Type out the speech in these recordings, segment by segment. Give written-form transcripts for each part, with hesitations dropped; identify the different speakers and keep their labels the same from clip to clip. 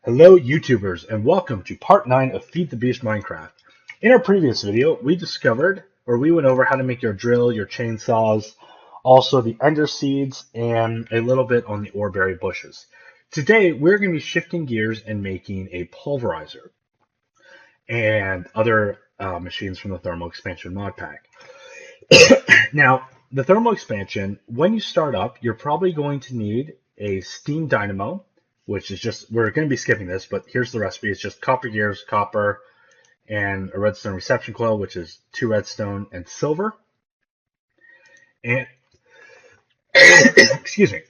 Speaker 1: Hello YouTubers and welcome to part 9 of Feed the Beast Minecraft. In our previous video we went over how to make your drill, your chainsaws, also the ender seeds, and a little bit on the oreberry bushes. Today we're going to be shifting gears and making a pulverizer and other machines from the thermal expansion mod pack. Now the thermal expansion, when you start up, you're probably going to need a steam dynamo, which is just, we're going to be skipping this, but here's the recipe. It's just copper gears, copper, and a redstone reception coil, which is 2 redstone and silver. And, excuse me.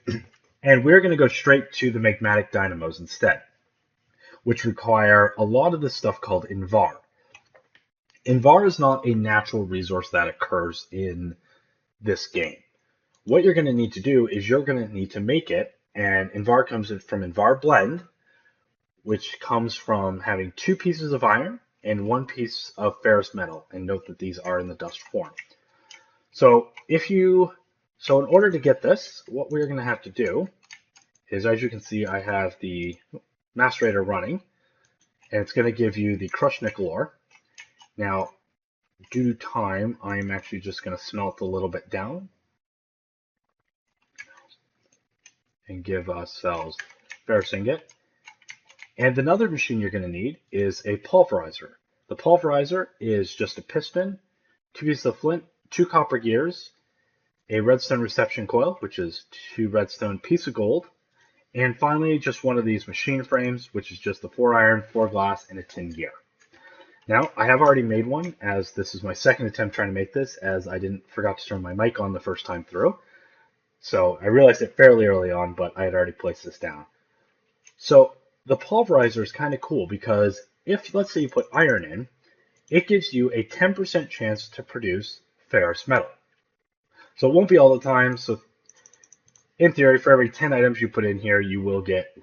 Speaker 1: And we're going to go straight to the magmatic dynamos instead, which require a lot of this stuff called Invar. Invar is not a natural resource that occurs in this game. What you're going to need to do is you're going to need to make it. And Invar comes from Invar blend, which comes from having 2 pieces of iron and 1 piece of ferrous metal. And note that these are in the dust form. So in order to get this, what we're going to have to do is, as you can see, I have the macerator running, and it's going to give you the crushed nickel ore. Now, due to time, I'm actually just going to smelt a little bit down and give ourselves ferrous ingot. And another machine you're going to need is a pulverizer. The pulverizer is just a piston, 2 pieces of flint, 2 copper gears, a redstone reception coil, which is 2 redstone, piece of gold, and finally just one of these machine frames, which is just the 4 iron, 4 glass, and a tin gear. Now, I have already made one, as this is my second attempt trying to make this, as I forgot to turn my mic on the first time through. So I realized it fairly early on, but I had already placed this down. So the pulverizer is kind of cool because if, let's say, you put iron in, it gives you a 10% chance to produce ferrous metal. So it won't be all the time. So in theory, for every 10 items you put in here, you will get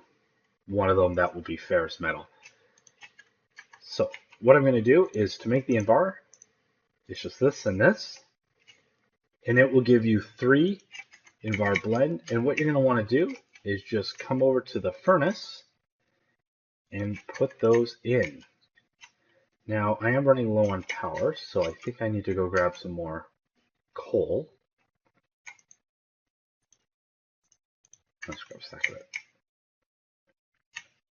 Speaker 1: one of them that will be ferrous metal. So what I'm going to do is, to make the Invar, it's just this and this, and it will give you 3 Invar blend. And what you're going to want to do is just come over to the furnace and put those in. Now, I am running low on power, so I think I need to go grab some more coal. Let's grab a stack of it.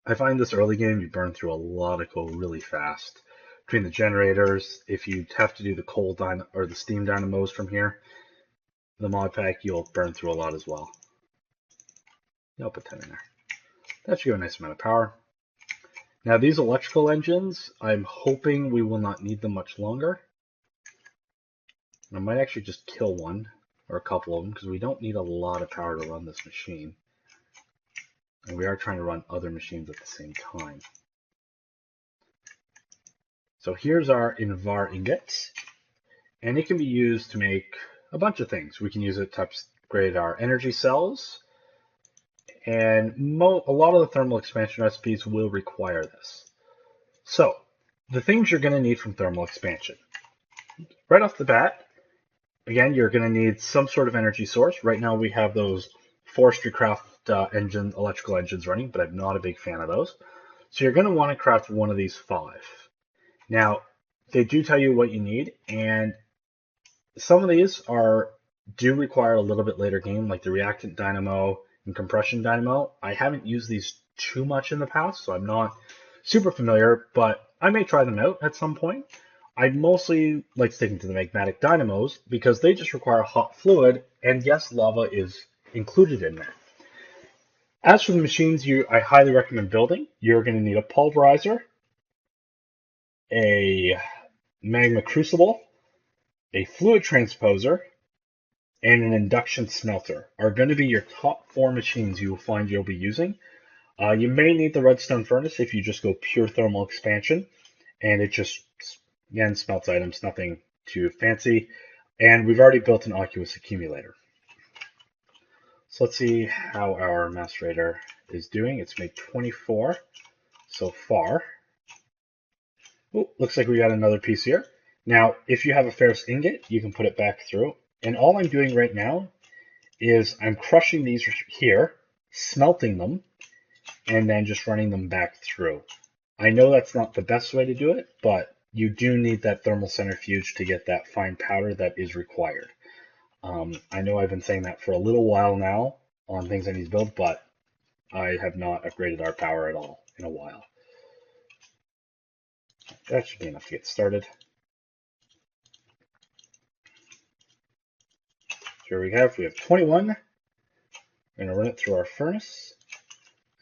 Speaker 1: I find this early game, you burn through a lot of coal really fast. Between the generators, if you have to do the coal or the steam dynamos from here, the mod pack, you'll burn through a lot as well. I'll put 10 in there. That should give a nice amount of power. Now these electrical engines, I'm hoping we will not need them much longer. I might actually just kill one or a couple of them because we don't need a lot of power to run this machine. And we are trying to run other machines at the same time. So here's our Invar ingot, and it can be used to make a bunch of things. We can use it to upgrade our energy cells, and a lot of the thermal expansion recipes will require this. So the things you're going to need from thermal expansion. Right off the bat, again, you're going to need some sort of energy source. Right now we have those forestry craft electrical engines running, but I'm not a big fan of those. So you're going to want to craft one of these 5. Now, they do tell you what you need, and some of these do require a little bit later game, like the reactant dynamo and compression dynamo. I haven't used these too much in the past, so I'm not super familiar, but I may try them out at some point. I mostly like sticking to the magmatic dynamos because they just require hot fluid, and yes, lava is included in that. As for the machines I highly recommend building, you're going to need a pulverizer, a magma crucible, a fluid transposer, and an induction smelter are going to be your top 4 machines you will find you'll be using. You may need the redstone furnace if you just go pure thermal expansion, and it just, again, smelts items, nothing too fancy. And we've already built an aqueous accumulator. So let's see how our macerator is doing. It's made 24 so far. Oh, looks like we got another piece here. Now, if you have a ferrous ingot, you can put it back through. And all I'm doing right now is I'm crushing these here, smelting them, and then just running them back through. I know that's not the best way to do it, but you do need that thermal centrifuge to get that fine powder that is required. I know I've been saying that for a little while now on things I need to build, but I have not upgraded our power at all in a while. That should be enough to get started. Here we have 21. I'm going to run it through our furnace.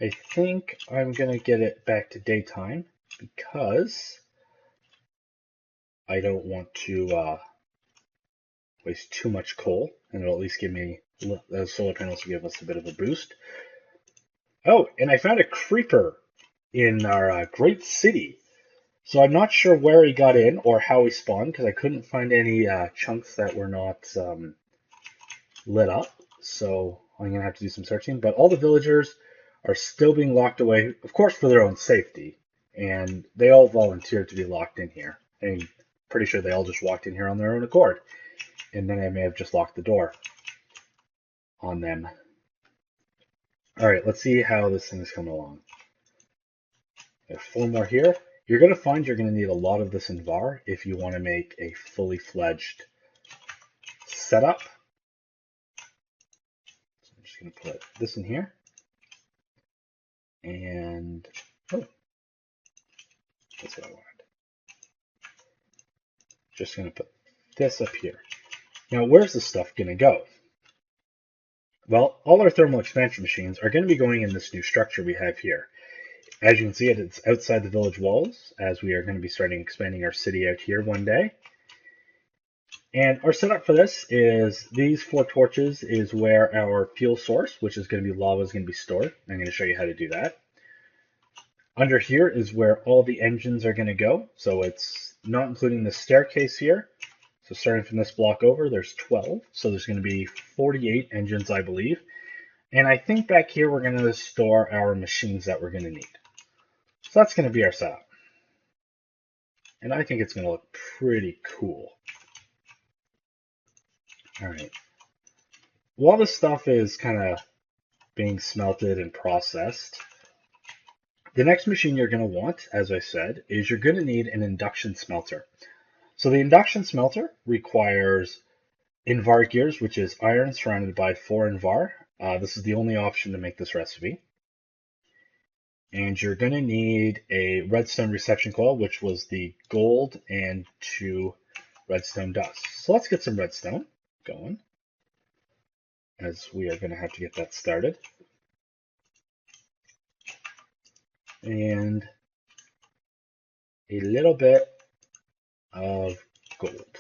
Speaker 1: I think I'm going to get it back to daytime because I don't want to waste too much coal, and it'll at least give me, those solar panels will give us a bit of a boost. Oh, and I found a creeper in our great city. So I'm not sure where he got in or how he spawned because I couldn't find any chunks that were not lit up. So I'm going to have to do some searching. But all the villagers are still being locked away, of course, for their own safety. And they all volunteered to be locked in here. I'm pretty sure they all just walked in here on their own accord. And then I may have just locked the door on them. All right, let's see how this thing is coming along. There's 4 more here. You're going to find you're going to need a lot of this in VAR if you want to make a fully fledged setup. So I'm just going to put this in here. And, oh, that's what I wanted. Just going to put this up here. Now, where's this stuff going to go? Well, all our thermal expansion machines are going to be going in this new structure we have here. As you can see, it's outside the village walls, as we are going to be starting expanding our city out here one day. And our setup for this is these 4 torches is where our fuel source, which is going to be lava, is going to be stored. I'm going to show you how to do that. Under here is where all the engines are going to go. So it's not including the staircase here. So starting from this block over, there's 12. So there's going to be 48 engines, I believe. And I think back here we're going to store our machines that we're going to need. So that's going to be our setup. And I think it's going to look pretty cool. All right. While this stuff is kind of being smelted and processed, the next machine you're going to want, as I said, is you're going to need an induction smelter. So the induction smelter requires Invar gears, which is iron surrounded by 4 Invar. This is the only option to make this recipe. And you're going to need a redstone reception coil, which was the gold, and 2 redstone dust. So let's get some redstone going, as we are going to have to get that started. And a little bit of gold.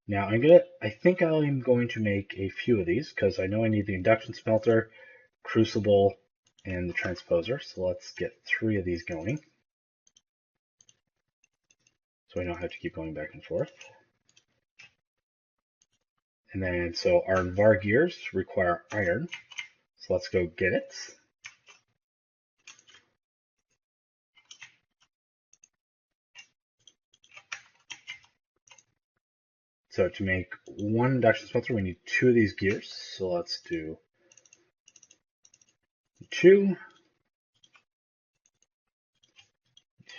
Speaker 1: Now I think I'm going to make a few of these because I know I need the induction smelter, crucible, and the transposer. So let's get 3 of these going. So I don't have to keep going back and forth. And then, so our Invar gears require iron. So let's go get it. So to make 1 induction smelter, we need 2 of these gears. So let's do 2,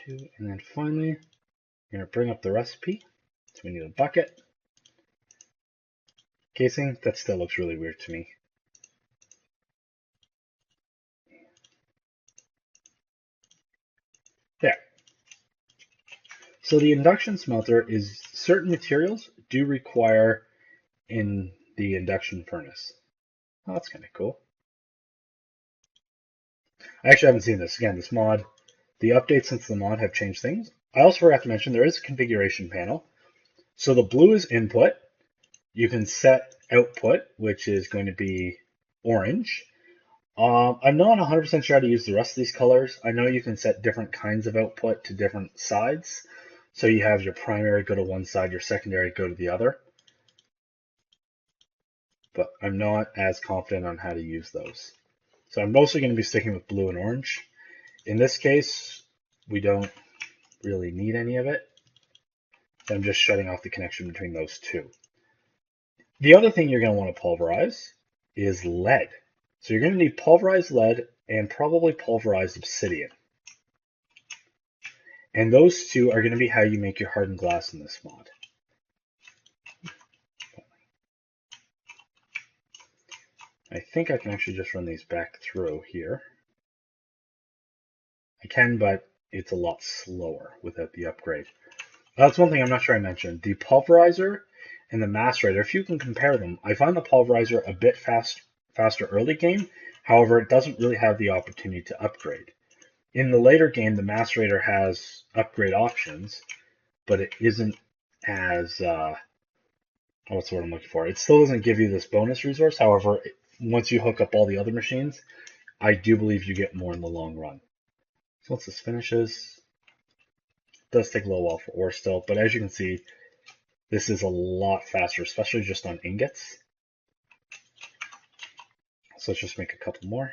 Speaker 1: and then finally, we're going to bring up the recipe. So we need a bucket. Casing, that still looks really weird to me. There. So the induction smelter is certain materials do require in the induction furnace. Oh, that's kind of cool. I actually haven't seen this. Again, this mod, the updates since the mod have changed things. I also forgot to mention there is a configuration panel. So the blue is input. You can set output, which is going to be orange. I'm not 100% sure how to use the rest of these colors. I know you can set different kinds of output to different sides. So you have your primary go to one side, your secondary go to the other. But I'm not as confident on how to use those. So I'm mostly going to be sticking with blue and orange. In this case, we don't really need any of it. So I'm just shutting off the connection between those 2. The other thing you're going to want to pulverize is lead. So you're going to need pulverized lead and probably pulverized obsidian. And those two are going to be how you make your hardened glass in this mod. I think I can actually just run these back through here. I can, but it's a lot slower without the upgrade. That's one thing I'm not sure I mentioned. The pulverizer and the macerator, if you can compare them, I find the pulverizer a bit faster early game. However, it doesn't really have the opportunity to upgrade. In the later game, the macerator has upgrade options, but it isn't as, what's the word I'm looking for? It still doesn't give you this bonus resource. However, once you hook up all the other machines, I do believe you get more in the long run. So once this finishes, it does take a little while for ore still, but as you can see, this is a lot faster, especially just on ingots. So let's just make a couple more.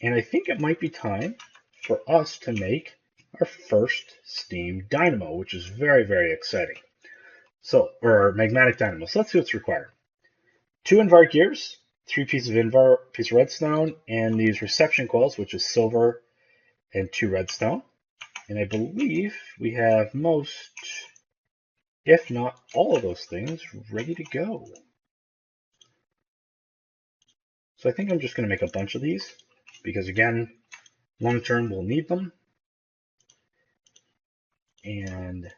Speaker 1: And I think it might be time for us to make our first steam dynamo, which is very, very exciting. So, or magmatic dynamo. So let's see what's required. 2 Invar gears, 3 pieces of Invar, piece of redstone, and these reception coils, which is silver and 2 redstone. And I believe we have most, if not all of those things, ready to go. So I think I'm just going to make a bunch of these, because again, long term we'll need them. And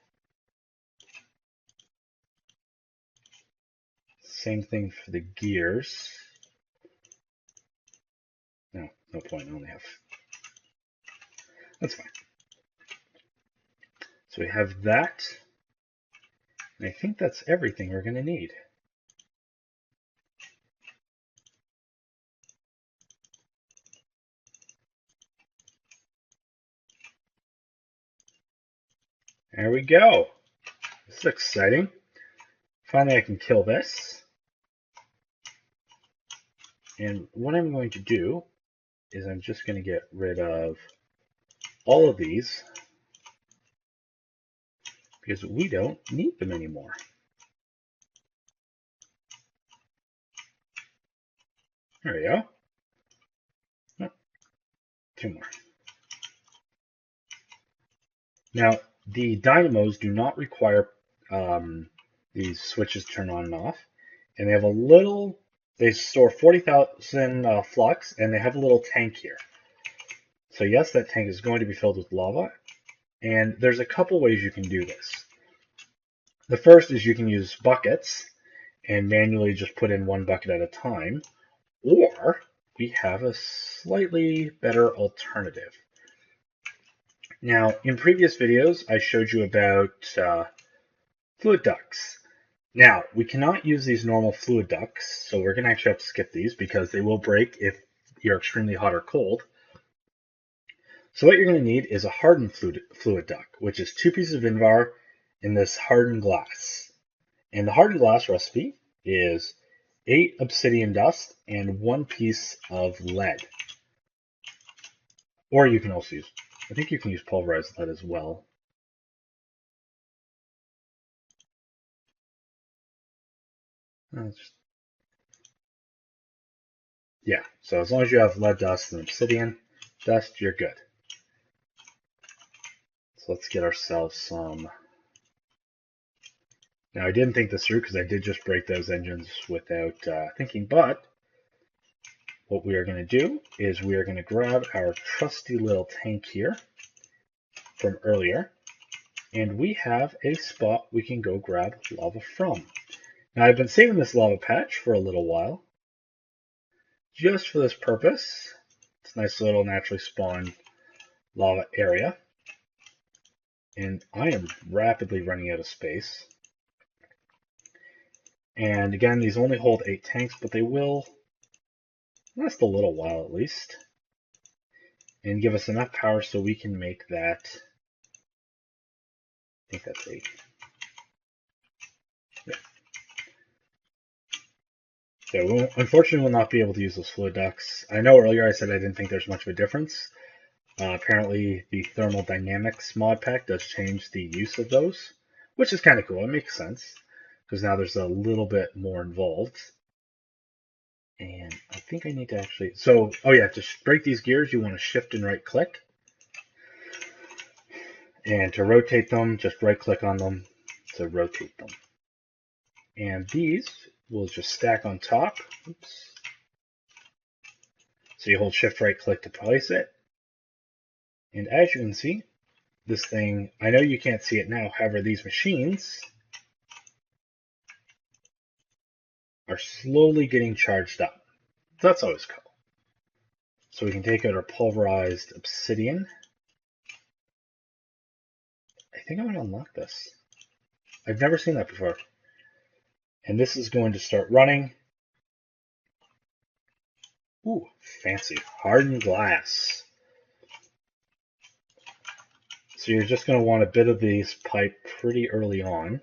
Speaker 1: same thing for the gears. No point, I only have, that's fine. So we have that, and I think that's everything we're going to need. There we go. This is exciting. Finally, I can kill this. And what I'm going to do is I'm just going to get rid of all of these because we don't need them anymore. There we go. Oh, 2 more. Now, the dynamos do not require these switches to turn on and off. And they have a little, they store 40,000 flux, and they have a little tank here. So yes, that tank is going to be filled with lava. And there's a couple ways you can do this. The first is you can use buckets and manually just put in 1 bucket at a time. Or we have a slightly better alternative. Now, in previous videos, I showed you about fluid ducts. Now, we cannot use these normal fluid ducts, so we're going to actually have to skip these because they will break if you're extremely hot or cold. So what you're going to need is a hardened fluid duct, which is 2 pieces of Invar in this hardened glass. And the hardened glass recipe is 8 obsidian dust and 1 piece of lead. Or you can also use, I think you can use pulverized lead as well. Yeah, so as long as you have lead dust and obsidian dust, you're good. So let's get ourselves some. Now, I didn't think this through because I did just break those engines without thinking, but what we are going to do is we are going to grab our trusty little tank here from earlier, and we have a spot we can go grab lava from. Now, I've been saving this lava patch for a little while, just for this purpose. It's a nice little naturally spawned lava area, and I am rapidly running out of space. And again, these only hold 8 tanks, but they will last a little while at least, and give us enough power so we can make that. I think that's 8. Yeah. So we unfortunately will not be able to use those fluid ducts. I know earlier I said I didn't think there's much of a difference. Apparently the thermal dynamics mod pack does change the use of those, which is kind of cool. It makes sense because now there's a little bit more involved. And I think I need to actually, so, oh yeah, to break these gears, you want to shift and right click. And to rotate them, just right click on them to rotate them. And these will just stack on top. Oops. So you hold shift right click to place it. And as you can see, this thing, I know you can't see it now, however, these machines are slowly getting charged up. That's always cool. So we can take out our pulverized obsidian. I think I'm going to unlock this. I've never seen that before. And this is going to start running. Ooh, fancy. Hardened glass. So you're just going to want a bit of these pipe pretty early on.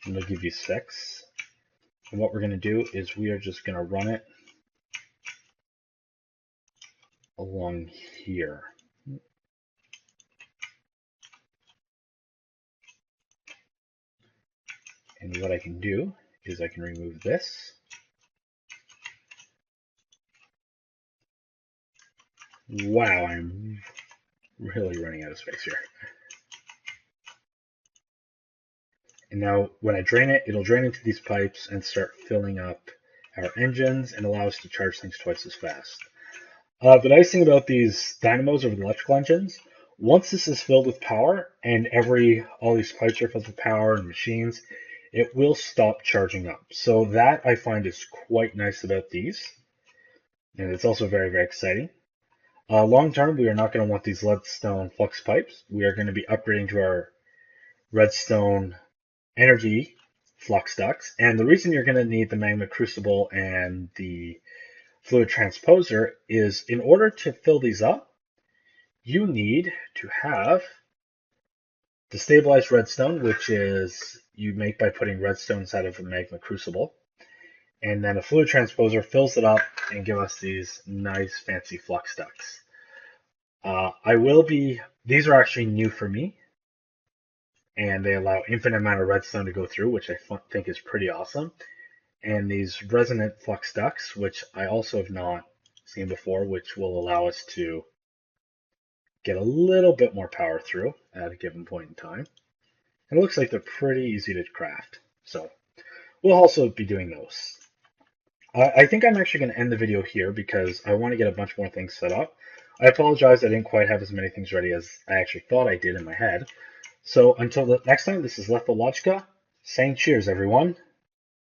Speaker 1: And they'll give you 6. And what we're going to do is we are just going to run it along here. And what I can do is I can remove this. Wow, I'm really running out of space here. And now when I drain it, it'll drain into these pipes and start filling up our engines and allow us to charge things twice as fast. The nice thing about these dynamos over the electrical engines, once this is filled with power and all these pipes are filled with power and machines, it will stop charging up. So that I find is quite nice about these. And it's also very, very exciting. Long term, we are not going to want these leadstone flux pipes. We are going to be upgrading to our redstone energy flux ducts. And the reason you're going to need the magma crucible and the fluid transposer is in order to fill these up, you need to have the stabilized redstone, which is you make by putting redstone inside of a magma crucible. And then a fluid transposer fills it up and give us these nice fancy flux ducts. These are actually new for me, and they allow infinite amount of redstone to go through, which I think is pretty awesome. And these resonant flux ducts, which I also have not seen before, which will allow us to get a little bit more power through at a given point in time. And it looks like they're pretty easy to craft. So we'll also be doing those. I think I'm actually going to end the video here because I want to get a bunch more things set up. I apologize I didn't quite have as many things ready as I actually thought I did in my head. So until the next time, this is Lethalogica saying cheers, everyone.